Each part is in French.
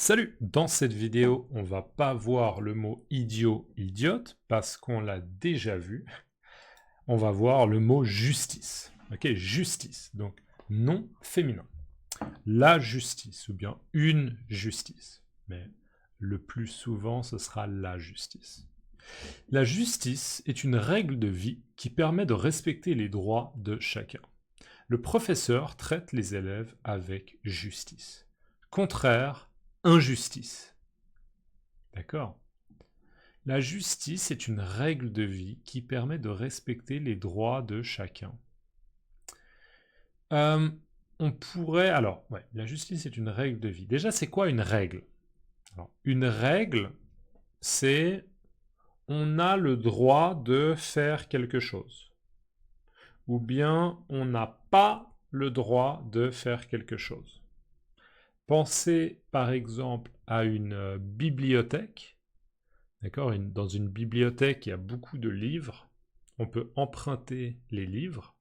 Salut! Dans cette vidéo, on va pas voir le mot idiot, idiote, parce qu'on l'a déjà vu. On va voir le mot justice. Ok, justice. Donc, nom féminin. La justice, ou bien une justice. Mais le plus souvent, ce sera la justice. La justice est une règle de vie qui permet de respecter les droits de chacun. Le professeur traite les élèves avec justice. Contraire, injustice. D'accord? La justice est une règle de vie qui permet de respecter les droits de chacun. Euh, on pourrait... Alors, ouais, la justice est une règle de vie. Déjà, c'est quoi une règle? Alors, une règle, c'est... On a le droit de faire quelque chose. Ou bien, on n'a pas le droit de faire quelque chose. Pensez, par exemple, à une bibliothèque. D'accord? Dans une bibliothèque, il y a beaucoup de livres. On peut emprunter les livres.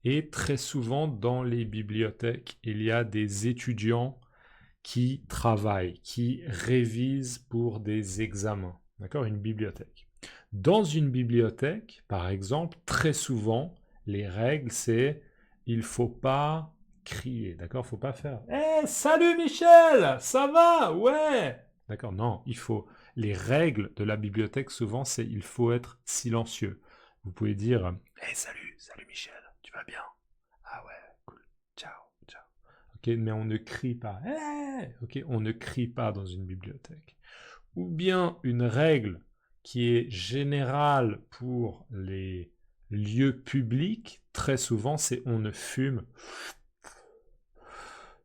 Et très souvent, dans les bibliothèques, il y a des étudiants qui travaillent, qui révisent pour des examens. D'accord? Une bibliothèque. Dans une bibliothèque, par exemple, très souvent, les règles, c'est il ne faut pas crier. D'accord? Il ne faut pas faire Hey, salut Michel! Ça va? Ouais! D'accord? Non, il faut. Les règles de la bibliothèque, souvent, c'est il faut être silencieux. Vous pouvez dire Hey, salut Michel, tu vas bien? Ah ouais, cool. Ciao, ciao. Ok, mais on ne crie pas. Hey! Ok, on ne crie pas dans une bibliothèque. Ou bien une règle qui est générale pour les lieux publics, très souvent, c'est on ne fume.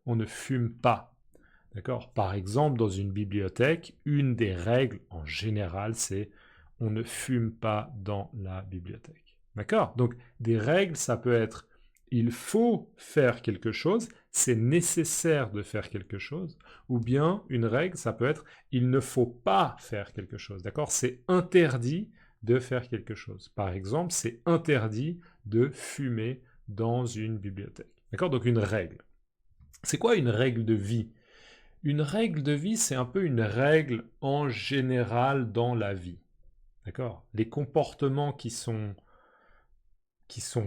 On ne fume pas. D'accord? Par exemple, dans une bibliothèque, une des règles en général, c'est on ne fume pas dans la bibliothèque. D'accord? Donc, des règles, ça peut être il faut faire quelque chose, c'est nécessaire de faire quelque chose, ou bien une règle, ça peut être il ne faut pas faire quelque chose. D'accord? C'est interdit de faire quelque chose. Par exemple, c'est interdit de fumer dans une bibliothèque. D'accord? Donc, une règle. C'est quoi une règle de vie? Une règle de vie, c'est un peu une règle en général dans la vie. D'accord? Les comportements qui sont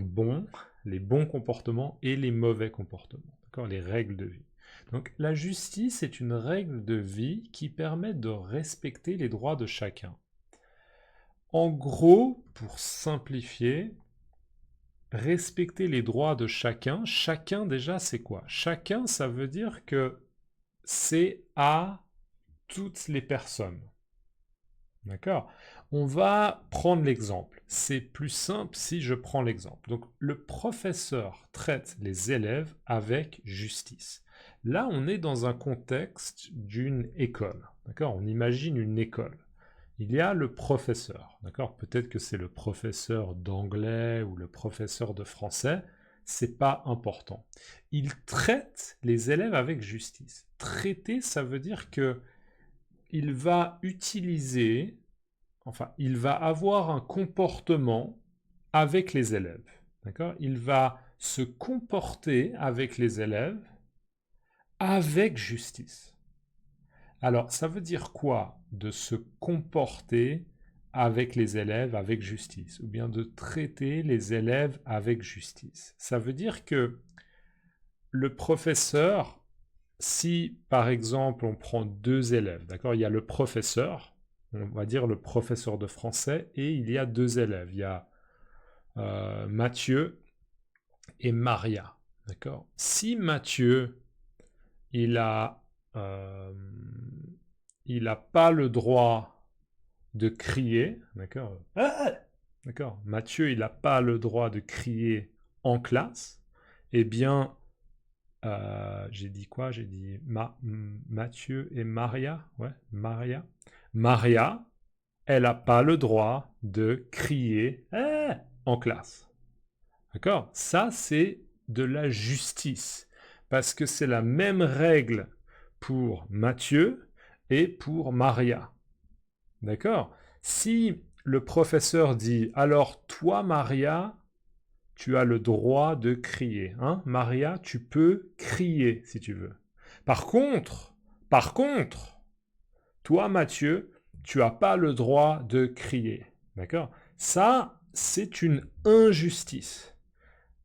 bons, les bons comportements et les mauvais comportements. D'accord? Les règles de vie. Donc la justice est une règle de vie qui permet de respecter les droits de chacun. En gros, pour simplifier, respecter les droits de chacun, chacun déjà c'est quoi? Chacun, ça veut dire que c'est à toutes les personnes. D'accord? On va prendre l'exemple. C'est plus simple si je prends l'exemple. Donc, le professeur traite les élèves avec justice. Là, on est dans un contexte d'une école. D'accord? On imagine une école. Il y a le professeur. D'accord? Peut-être que c'est le professeur d'anglais ou le professeur de français. C'est pas important. Il traite les élèves avec justice. Traiter, ça veut dire que il va utiliser, enfin, il va avoir un comportement avec les élèves. D'accord? Il va se comporter avec les élèves avec justice. Alors, ça veut dire quoi de se comporter avec les élèves avec justice, ou bien de traiter les élèves avec justice? Ça veut dire que le professeur, si par exemple on prend deux élèves, d'accord, il y a le professeur, on va dire le professeur de français, et il y a deux élèves, il y a Mathieu et Maria, d'accord. Si Mathieu, il a, euh, il a pas le droit de crier, d'accord, d'accord, Mathieu, il n'a pas le droit de crier en classe, eh bien, j'ai dit quoi? J'ai dit Mathieu et Maria. Ouais, Maria. Maria, elle n'a pas le droit de crier en classe. D'accord? Ça, c'est de la justice. Parce que c'est la même règle pour Mathieu et pour Maria. D'accord? Si le professeur dit, alors toi, Maria, tu as le droit de crier. Hein? Maria, tu peux crier si tu veux. Par contre, Par contre, toi, Mathieu, tu n'as pas le droit de crier. D'accord? Ça, c'est une injustice.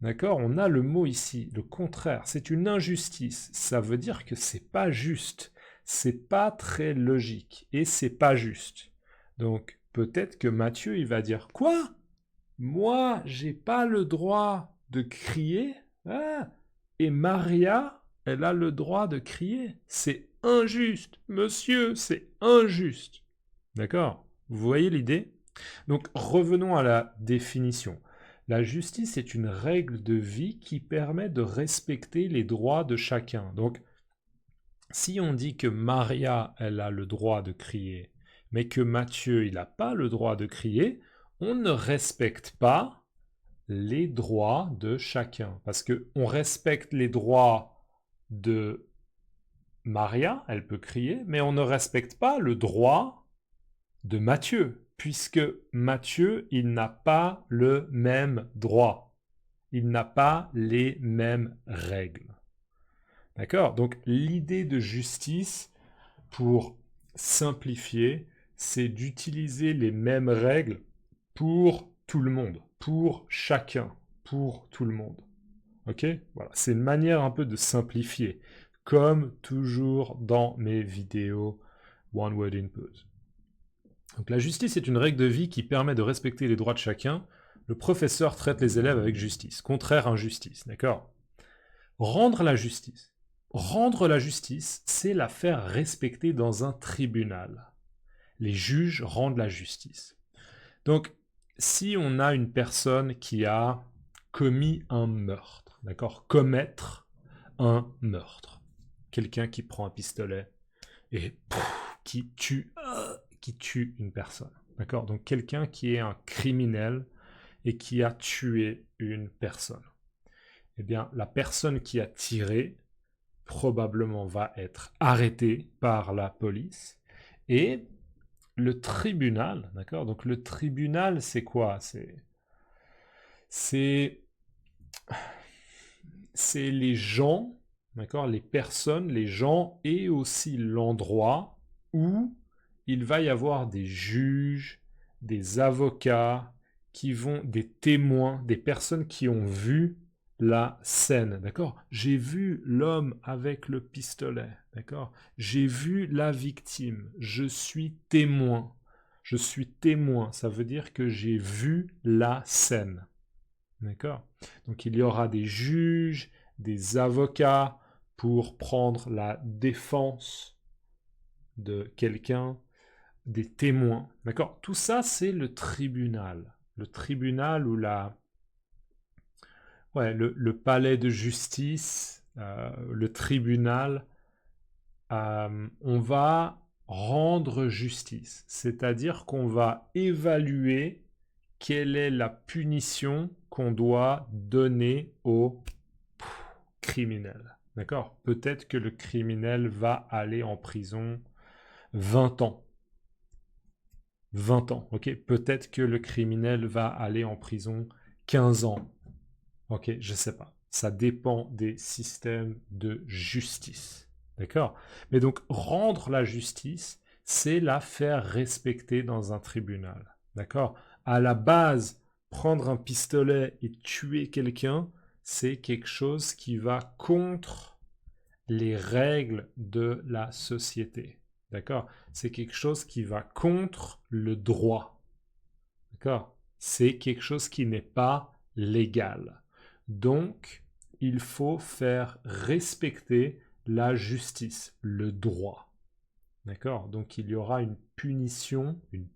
D'accord? On a le mot ici, le contraire. C'est une injustice. Ça veut dire que c'est pas juste. C'est pas très logique. Et c'est pas juste. Donc, peut-être que Mathieu, il va dire quoi? Moi, j'ai pas le droit de crier? Ah, et Maria, elle a le droit de crier. C'est injuste. Monsieur, c'est injuste. D'accord? Vous voyez l'idée? Donc, revenons à la définition. La justice est une règle de vie qui permet de respecter les droits de chacun. Donc, si on dit que Maria, elle a le droit de crier, mais que Mathieu, il n'a pas le droit de crier, on ne respecte pas les droits de chacun. Parce qu'on respecte les droits de Maria, elle peut crier, mais on ne respecte pas le droit de Mathieu, puisque Mathieu, il n'a pas le même droit. Il n'a pas les mêmes règles. D'accord? Donc l'idée de justice, pour simplifier, c'est d'utiliser les mêmes règles pour tout le monde, pour chacun, pour tout le monde. Ok? Voilà, c'est une manière un peu de simplifier, comme toujours dans mes vidéos One Word Input. Donc la justice est une règle de vie qui permet de respecter les droits de chacun. Le professeur traite les élèves avec justice, contraire à injustice, d'accord? Rendre la justice. Rendre la justice, c'est la faire respecter dans un tribunal. Les juges rendent la justice. Donc, si on a une personne qui a commis un meurtre, d'accord? Commettre un meurtre. Quelqu'un qui prend un pistolet et qui tue une personne. D'accord? Donc quelqu'un qui est un criminel et qui a tué une personne. Eh bien, la personne qui a tiré probablement va être arrêtée par la police et le tribunal, d'accord? Donc le tribunal, c'est quoi? C'est les gens, d'accord? Les personnes, les gens et aussi l'endroit où il va y avoir des juges, des avocats, des témoins, des personnes qui ont vu la scène, d'accord? J'ai vu l'homme avec le pistolet, d'accord? J'ai vu la victime, je suis témoin. Je suis témoin, ça veut dire que j'ai vu la scène, d'accord? Donc il y aura des juges, des avocats pour prendre la défense de quelqu'un, des témoins, d'accord? Tout ça, c'est le tribunal. Le tribunal ou le palais de justice, le tribunal, on va rendre justice. C'est-à-dire qu'on va évaluer quelle est la punition qu'on doit donner au criminel. D'accord? Peut-être que le criminel va aller en prison 20 ans. 20 ans, ok? Peut-être que le criminel va aller en prison 15 ans. Ok, je sais pas. Ça dépend des systèmes de justice. D'accord? Mais donc, rendre la justice, c'est la faire respecter dans un tribunal. D'accord? À la base, prendre un pistolet et tuer quelqu'un, c'est quelque chose qui va contre les règles de la société. D'accord? C'est quelque chose qui va contre le droit. D'accord? C'est quelque chose qui n'est pas légal. Donc, il faut faire respecter la justice, le droit. D'accord? Donc, il y aura une punition, il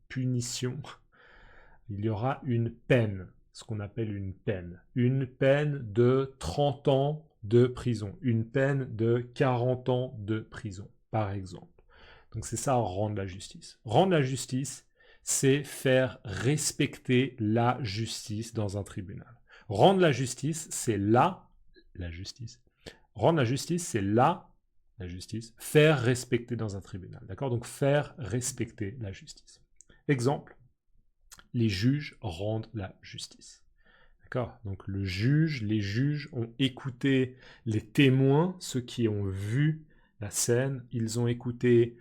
y aura une peine, ce qu'on appelle une peine de 30 ans de prison, une peine de 40 ans de prison, par exemple. Donc c'est ça, rendre la justice. Rendre la justice, c'est faire respecter la justice dans un tribunal. Rendre la justice, c'est la justice. Rendre la justice, c'est la justice. Faire respecter dans un tribunal. D'accord? Donc faire respecter la justice. Exemple, les juges rendent la justice. D'accord? Donc les juges ont écouté les témoins, ceux qui ont vu la scène, ils ont écouté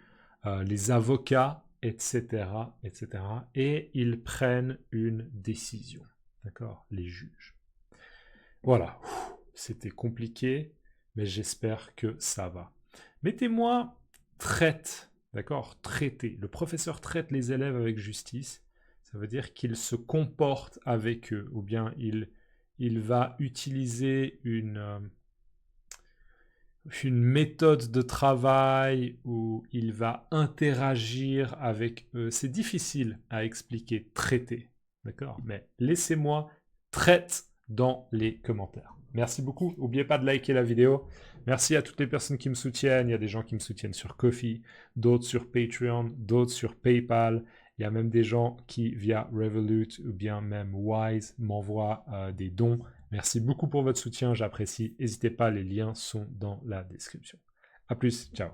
les avocats, etc., etc., et ils prennent une décision. D'accord? Les juges. Voilà, c'était compliqué, mais j'espère que ça va. Mettez-moi traite, d'accord? Traiter. Le professeur traite les élèves avec justice. Ça veut dire qu'il se comporte avec eux, ou bien il va utiliser une méthode de travail où il va interagir avec eux. C'est difficile à expliquer, traiter, d'accord? Mais laissez-moi traite dans les commentaires. Merci beaucoup. N'oubliez pas de liker la vidéo. Merci à toutes les personnes qui me soutiennent. Il y a des gens qui me soutiennent sur Ko-fi, d'autres sur Patreon, d'autres sur PayPal. Il y a même des gens qui, via Revolut ou bien même Wise, m'envoient des dons. Merci beaucoup pour votre soutien, j'apprécie. N'hésitez pas, les liens sont dans la description. A plus, ciao.